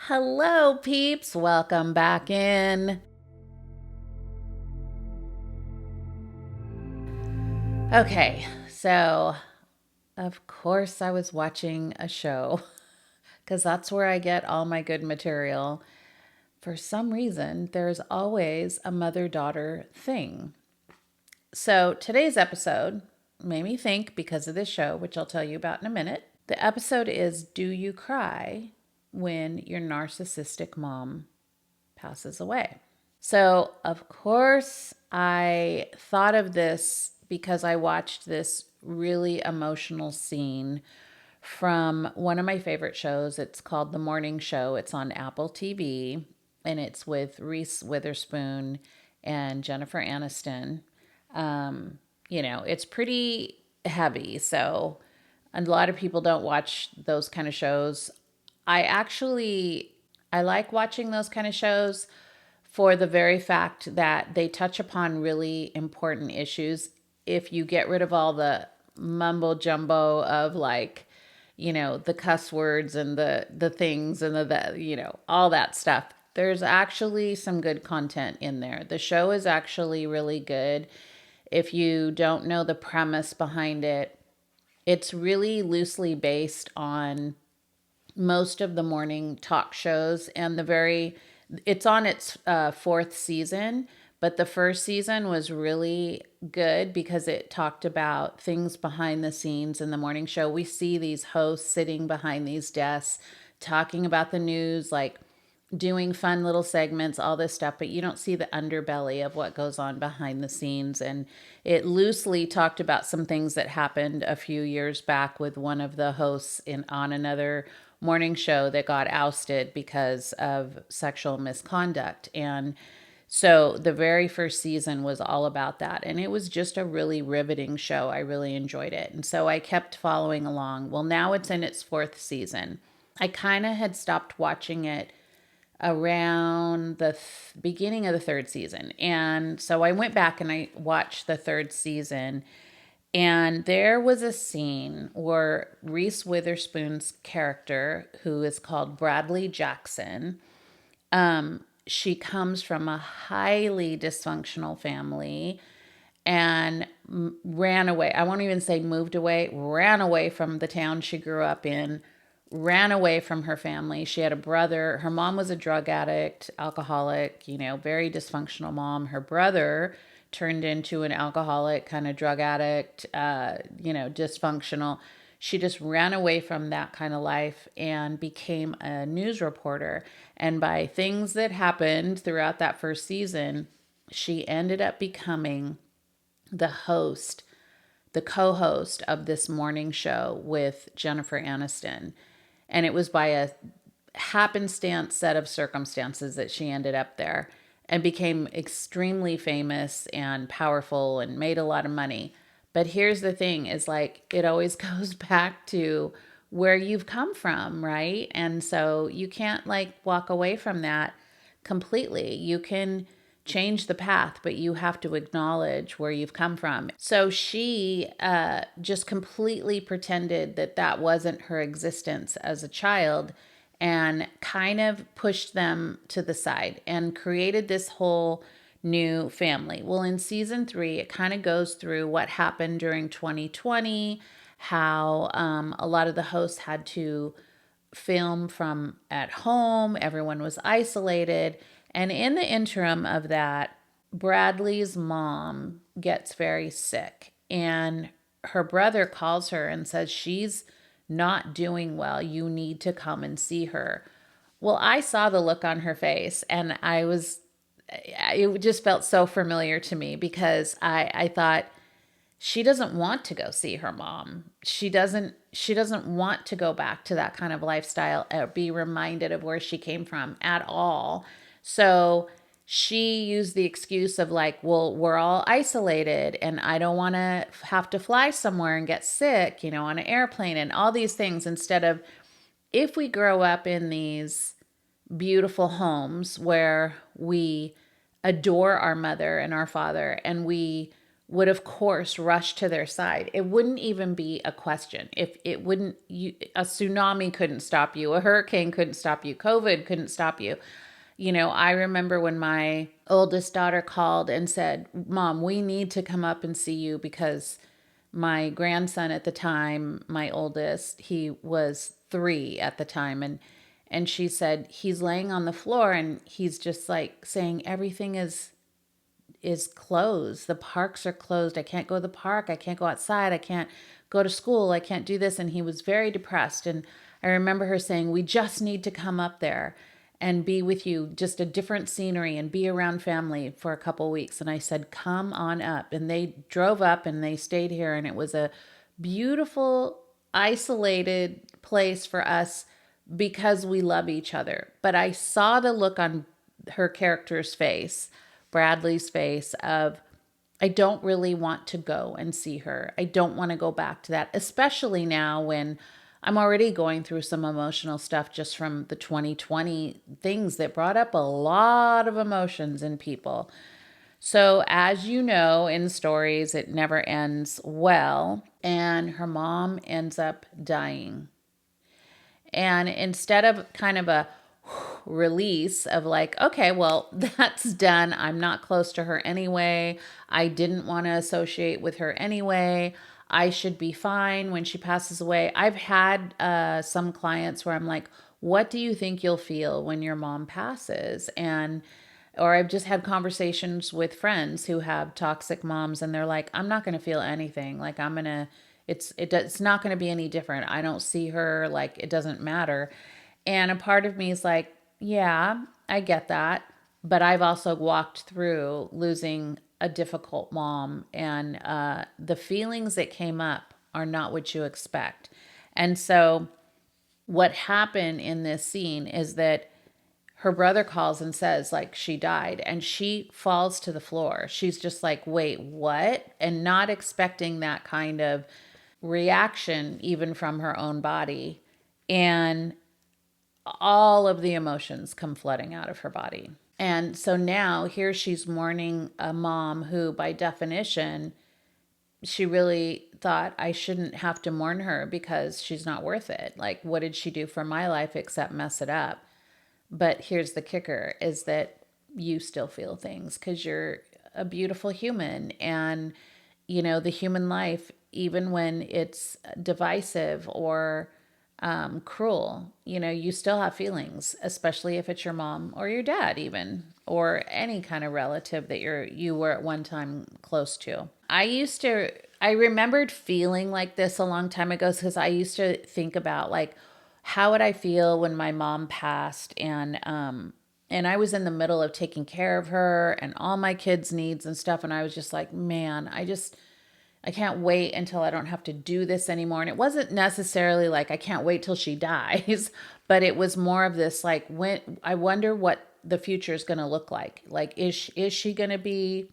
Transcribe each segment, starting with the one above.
Hello, peeps. Welcome back in. Okay, so of course I was watching a show because that's where I get all my good material. For some reason, there's always a mother daughter thing. So today's episode made me think because of this show, which I'll tell you about in a minute. The episode is Do You Cry When Your Narcissistic Mom Passes Away? So, of course, I thought of this because I watched this really emotional scene from one of my favorite shows. It's called The Morning Show. It's on Apple TV and it's with Reese Witherspoon and Jennifer Aniston. It's pretty heavy. So, a lot of people don't watch those kind of shows. I like watching those kind of shows for the very fact that they touch upon really important issues. If you get rid of all the mumbo jumbo of the cuss words and the things and all that stuff, there's actually some good content in there. The show is actually really good. If you don't know the premise behind it, it's really loosely based on most of the morning talk shows and it's on its fourth season, but the first season was really good because it talked about things behind the scenes in the morning show. We see these hosts sitting behind these desks talking about the news, like doing fun little segments, all this stuff, but you don't see the underbelly of what goes on behind the scenes. And it loosely talked about some things that happened a few years back with one of the hosts on another morning show that got ousted because of sexual misconduct. And so the very first season was all about that. And it was just a really riveting show. I really enjoyed it. And so I kept following along. Well, now it's in its fourth season. I kind of had stopped watching it around the beginning of the third season. And so I went back and I watched the third season. And there was a scene where Reese Witherspoon's character, who is called Bradley Jackson, she comes from a highly dysfunctional family and ran away. I won't even say moved away, ran away from the town she grew up in, ran away from her family. She had a brother. Her mom was a drug addict, alcoholic, very dysfunctional mom. Her brother turned into an alcoholic, kind of drug addict, dysfunctional. She just ran away from that kind of life and became a news reporter. And by things that happened throughout that first season, she ended up becoming the host, the co-host of this morning show with Jennifer Aniston. And it was by a happenstance set of circumstances that she ended up there and became extremely famous and powerful and made a lot of money. But here's the thing is it always goes back to where you've come from, right? And so you can't walk away from that completely. You can change the path, but you have to acknowledge where you've come from. So she just completely pretended that that wasn't her existence as a child and kind of pushed them to the side and created this whole new family. Well, in season 3, it kind of goes through what happened during 2020, how a lot of the hosts had to film from at home, everyone was isolated. And in the interim of that, Bradley's mom gets very sick and her brother calls her and says she's not doing well. You need to come and see her. Well, I saw the look on her face and it just felt so familiar to me because I thought she doesn't want to go see her mom. She doesn't want to go back to that kind of lifestyle or be reminded of where she came from at all. So she used the excuse of well, we're all isolated and I don't want to have to fly somewhere and get sick, on an airplane and all these things, instead of if we grow up in these beautiful homes where we adore our mother and our father and we would of course rush to their side. It wouldn't even be a question. If it wouldn't, a tsunami couldn't stop you, a hurricane couldn't stop you, COVID couldn't stop you. I remember when my oldest daughter called and said, Mom, we need to come up and see you because my grandson at the time, my oldest, he was 3 at the time. And she said, he's laying on the floor and he's just like saying everything is closed. The parks are closed. I can't go to the park. I can't go outside. I can't go to school. I can't do this. And he was very depressed. And I remember her saying, we just need to come up there and be with you, just a different scenery and be around family for a couple weeks. And I said, come on up. And they drove up and they stayed here. And it was a beautiful, isolated place for us because we love each other. But I saw the look on her character's face, Bradley's face, of, I don't really want to go and see her. I don't want to go back to that, especially now when I'm already going through some emotional stuff just from the 2020 things that brought up a lot of emotions in people. So, as you know, in stories, it never ends well, and her mom ends up dying. And instead of kind of a release of like, okay, well, that's done. I'm not close to her anyway. I didn't want to associate with her anyway. I should be fine when she passes away. I've had some clients where I'm like, what do you think you'll feel when your mom passes? Or I've just had conversations with friends who have toxic moms and they're like, I'm not going to feel anything. Like it's not going to be any different. I don't see her, like it doesn't matter. And a part of me is like, yeah, I get that. But I've also walked through losing a difficult mom, and the feelings that came up are not what you expect. And so what happened in this scene is that her brother calls and says like she died, and she falls to the floor. She's just like, wait, what? And not expecting that kind of reaction even from her own body. And all of the emotions come flooding out of her body. And so now here she's mourning a mom who, by definition, she really thought I shouldn't have to mourn her because she's not worth it. Like, what did she do for my life except mess it up? But here's the kicker is that you still feel things because you're a beautiful human. And, the human life, even when it's divisive or cruel, you still have feelings, especially if it's your mom or your dad even, or any kind of relative that you were at one time close to. I remembered feeling like this a long time ago because I used to think about like, how would I feel when my mom passed? And I was in the middle of taking care of her and all my kids' needs and stuff. And I was just like, man, I can't wait until I don't have to do this anymore. And it wasn't necessarily like, I can't wait till she dies, but it was more of this, like, when I wonder what the future is going to look like. Like, is she going to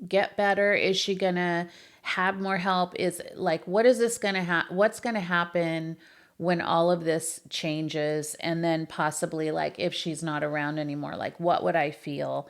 get better? Is she going to have more help? Is like, what is this going to what's going to happen when all of this changes? And then possibly like, if she's not around anymore, like what would I feel?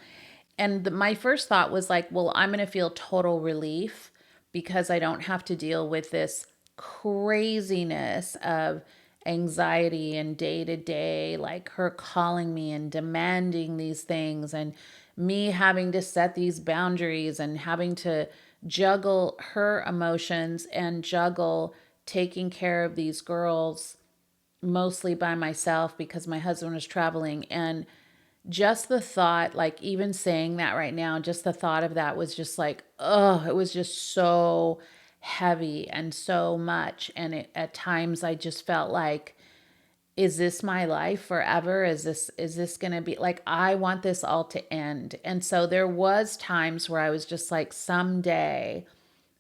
And my first thought was like, well, I'm going to feel total relief because I don't have to deal with this craziness of anxiety and day to day, like her calling me and demanding these things and me having to set these boundaries and having to juggle her emotions and juggle taking care of these girls mostly by myself because my husband was traveling. And just the thought, like even saying that right now, just the thought of that was just like, oh, it was just so heavy and so much. And at times I just felt like, is this my life forever? Is this going to be like, I want this all to end. And so there was times where I was just like, someday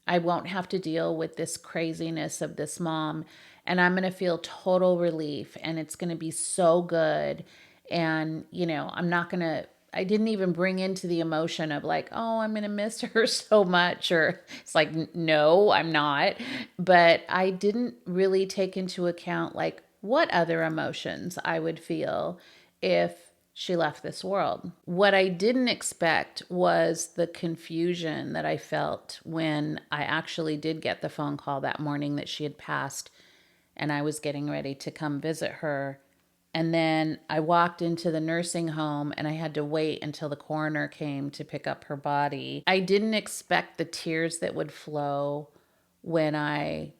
I won't have to deal with this craziness of this mom and I'm going to feel total relief and it's going to be so good. And, I didn't even bring into the emotion of like, oh, I'm going to miss her so much. Or it's like, no, I'm not. But I didn't really take into account like what other emotions I would feel if she left this world. What I didn't expect was the confusion that I felt when I actually did get the phone call that morning that she had passed and I was getting ready to come visit her. And then I walked into the nursing home and I had to wait until the coroner came to pick up her body. I didn't expect the tears that would flow when I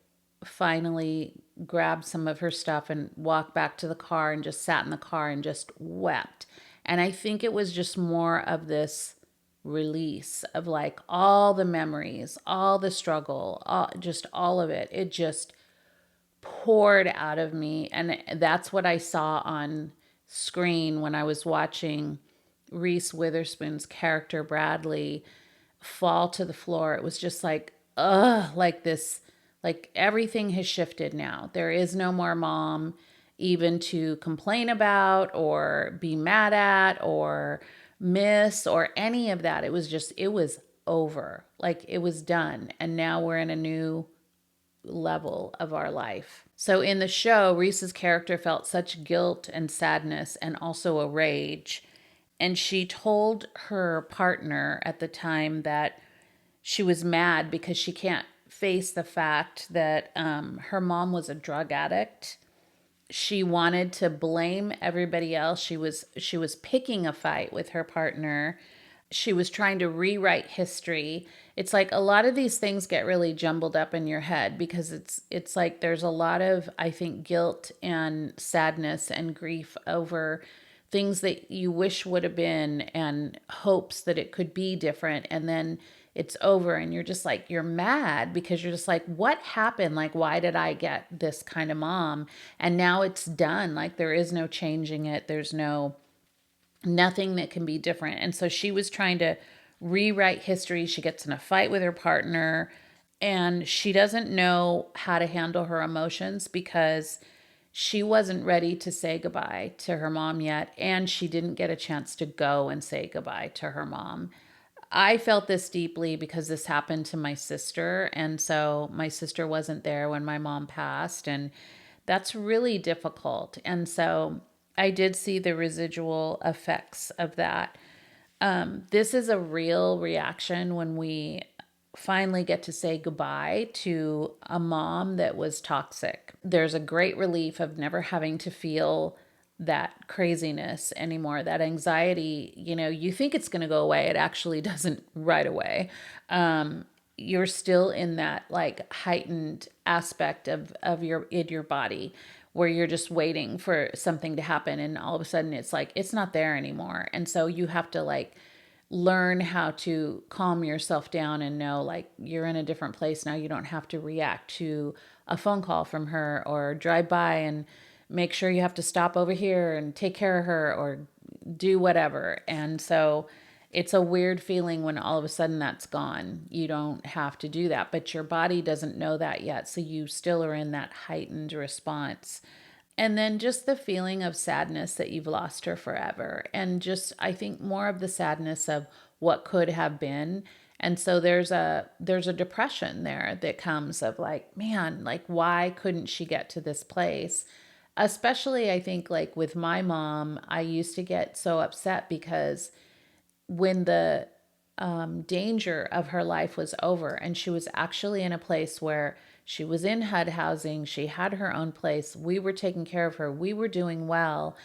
finally grabbed some of her stuff and walked back to the car and just sat in the car and just wept. And I think it was just more of this release of like all the memories, all the struggle, just all of it. It just poured out of me. And that's what I saw on screen when I was watching Reese Witherspoon's character Bradley fall to the floor. It was just like, ugh, like this, like everything has shifted now. There is no more mom even to complain about or be mad at or miss or any of that. It was just, it was over. Like it was done. And now we're in a new level of our life. So in the show, Reese's character felt such guilt and sadness and also a rage. And she told her partner at the time that she was mad because she can't face the fact that her mom was a drug addict. She wanted to blame everybody else. She was picking a fight with her partner. She was trying to rewrite history. It's like a lot of these things get really jumbled up in your head because it's like there's a lot of, I think, guilt and sadness and grief over things that you wish would have been and hopes that it could be different, and then it's over and you're just like, you're mad because you're just like, what happened? Like, why did I get this kind of mom? And now it's done. Like there is no changing it. There's nothing that can be different. And so she was trying to rewrite history. She gets in a fight with her partner and she doesn't know how to handle her emotions because she wasn't ready to say goodbye to her mom yet. And she didn't get a chance to go and say goodbye to her mom. I felt this deeply because this happened to my sister. And so my sister wasn't there when my mom passed. And that's really difficult. And so I did see the residual effects of that. This is a real reaction when we finally get to say goodbye to a mom that was toxic. There's a great relief of never having to feel that craziness anymore, that anxiety. You think it's going to go away. It actually doesn't right away. You're still in that like heightened aspect of your body where you're just waiting for something to happen, and all of a sudden it's like it's not there anymore. And so you have to like learn how to calm yourself down and know like you're in a different place now. You don't have to react to a phone call from her or drive by and make sure you have to stop over here and take care of her or do whatever. And so it's a weird feeling when all of a sudden that's gone. You don't have to do that, but your body doesn't know that yet. So you still are in that heightened response. And then just the feeling of sadness that you've lost her forever. And just, I think more of the sadness of what could have been. And so there's a depression there that comes of like, man, like why couldn't she get to this place? Especially I think like with my mom, I used to get so upset because when the danger of her life was over and she was actually in a place where she was in HUD housing, she had her own place, we were taking care of her, we were doing well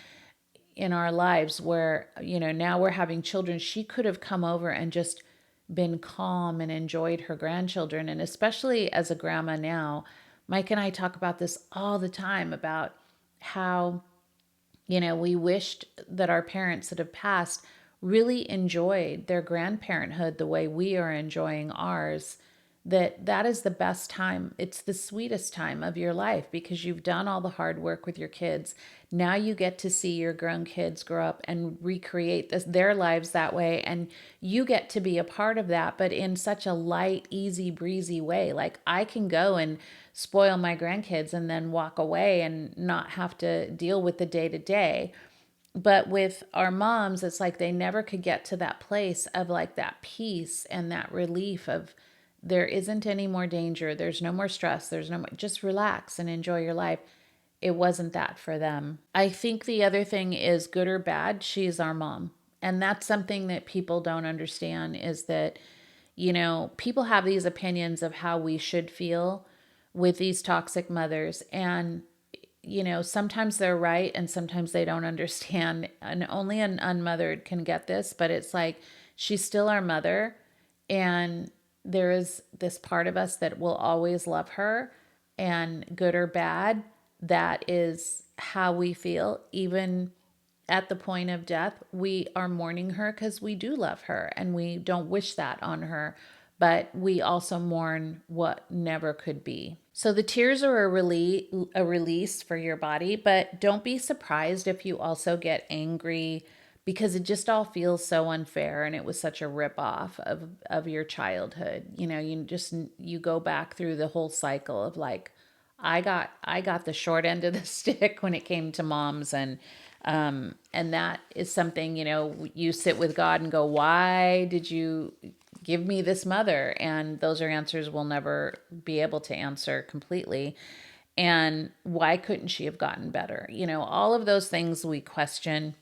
in our lives where, now we're having children, she could have come over and just been calm and enjoyed her grandchildren. And especially as a grandma now, Mike and I talk about this all the time about how, we wished that our parents that have passed really enjoyed their grandparenthood the way we are enjoying ours. That is the best time. It's the sweetest time of your life because you've done all the hard work with your kids. Now you get to see your grown kids grow up and recreate their lives that way. And you get to be a part of that, but in such a light, easy, breezy way. Like I can go and spoil my grandkids and then walk away and not have to deal with the day to day. But with our moms, it's like they never could get to that place of like that peace and that relief of there isn't any more danger. There's no more stress. There's no more, just relax and enjoy your life. it wasn't that for them. I think the other thing is, good or bad, she's our mom. And that's something that people don't understand, is that, people have these opinions of how we should feel with these toxic mothers. And, sometimes they're right and sometimes they don't understand. And only an unmothered can get this, but it's like, she's still our mother. And there is this part of us that will always love her, and good or bad, that is how we feel. Even at the point of death, we are mourning her because we do love her and we don't wish that on her, but we also mourn what never could be. So the tears are a release for your body, but don't be surprised if you also get angry, because it just all feels so unfair and it was such a ripoff of your childhood. You go back through the whole cycle of like, I got the short end of the stick when it came to moms, and that is something, you sit with God and go, why did you give me this mother? And those are answers we'll never be able to answer completely. And why couldn't she have gotten better? All of those things we question.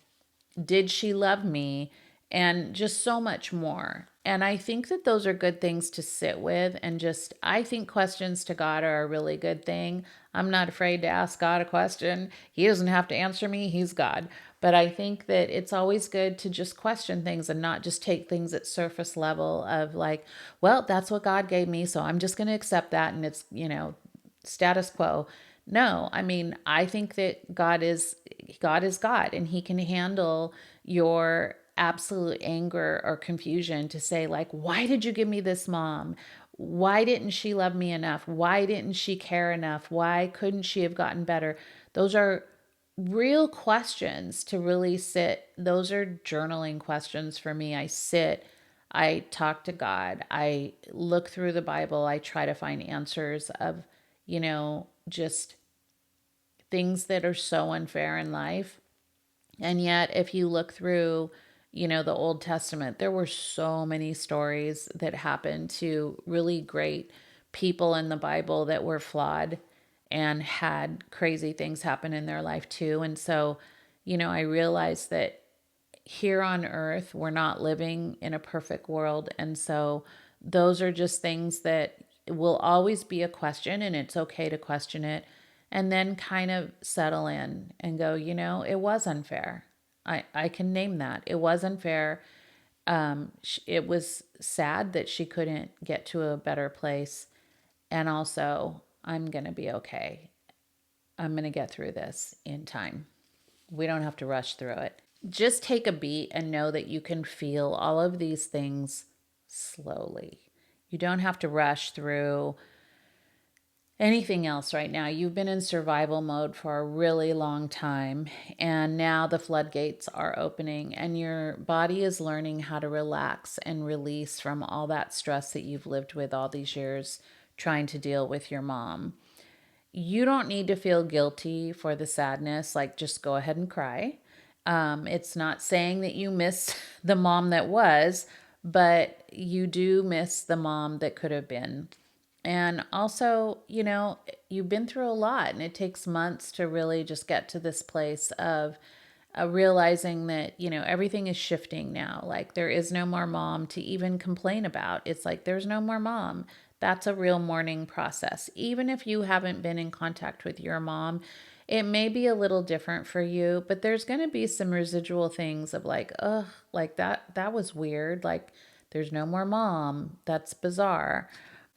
Did she love me? And just so much more. And I think that those are good things to sit with. And I think questions to God are a really good thing. I'm not afraid to ask God a question. He doesn't have to answer me, He's God. But I think that it's always good to just question things and not just take things at surface level of like, well, that's what God gave me, so I'm just going to accept that and it's, status quo. No, I mean, I think that God is God, and He can handle your absolute anger or confusion to say like, why did you give me this mom? Why didn't she love me enough? Why didn't she care enough? Why couldn't she have gotten better? Those are real questions to really sit. Those are journaling questions for me. I talk to God, I look through the Bible, I try to find answers of, just things that are so unfair in life. And yet, if you look through, the Old Testament, there were so many stories that happened to really great people in the Bible that were flawed and had crazy things happen in their life too. And so, I realized that here on earth, we're not living in a perfect world. And so those are just things that will always be a question, and it's okay to question it. And then kind of settle in and go, it was unfair. I can name that. It was unfair. It was sad that she couldn't get to a better place. And also, I'm going to be okay. I'm going to get through this in time. We don't have to rush through it. Just take a beat and know that you can feel all of these things slowly. You don't have to rush through anything else right now. You've been in survival mode for a really long time, and now the floodgates are opening and your body is learning how to relax and release from all that stress that you've lived with all these years trying to deal with your mom. You don't need to feel guilty for the sadness. Like, just go ahead and cry. It's not saying that you miss the mom that was, but you do miss the mom that could have been. And also, you've been through a lot, and it takes months to really just get to this place of realizing that, everything is shifting now. Like, there is no more mom to even complain about. It's like, there's no more mom. That's a real mourning process. Even if you haven't been in contact with your mom, it may be a little different for you, but there's going to be some residual things of like, ugh, like that was weird. Like, there's no more mom. That's bizarre.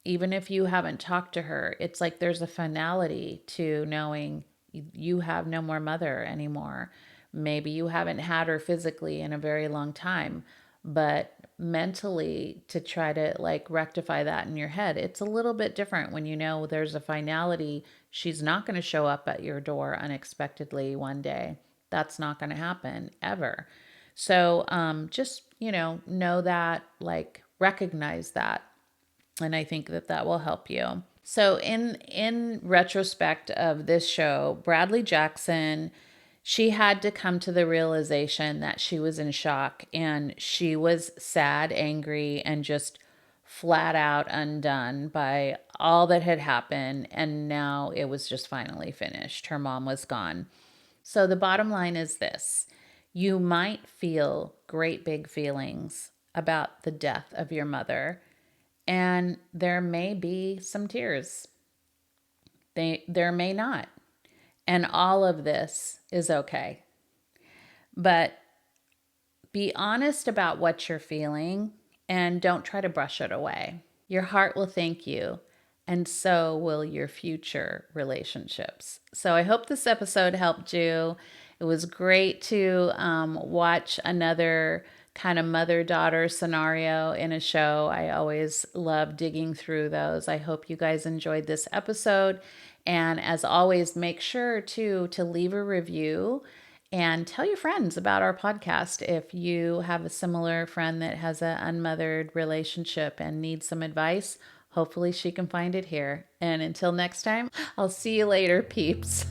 Even if you haven't talked to her, it's like there's a finality to knowing you have no more mother anymore. Maybe you haven't had her physically in a very long time, but mentally, to try to like rectify that in your head, it's a little bit different when there's a finality. She's not going to show up at your door unexpectedly one day. That's not going to happen ever. So just, know that, like, recognize that. And I think that will help you. So in retrospect of this show, Bradley Jackson, she had to come to the realization that she was in shock, and she was sad, angry, and just flat out undone by all that had happened. And now it was just finally finished. Her mom was gone. So the bottom line is this: you might feel great big feelings about the death of your mother, and there may be some tears. There may not. And all of this is okay. But be honest about what you're feeling and don't try to brush it away. Your heart will thank you, and so will your future relationships. So I hope this episode helped you. It was great to watch another kind of mother-daughter scenario in a show. I always love digging through those. I hope you guys enjoyed this episode. And as always, make sure to leave a review and tell your friends about our podcast if you have a similar friend that has an unmothered relationship and needs some advice. Hopefully she can find it here. And until next time, I'll see you later, peeps.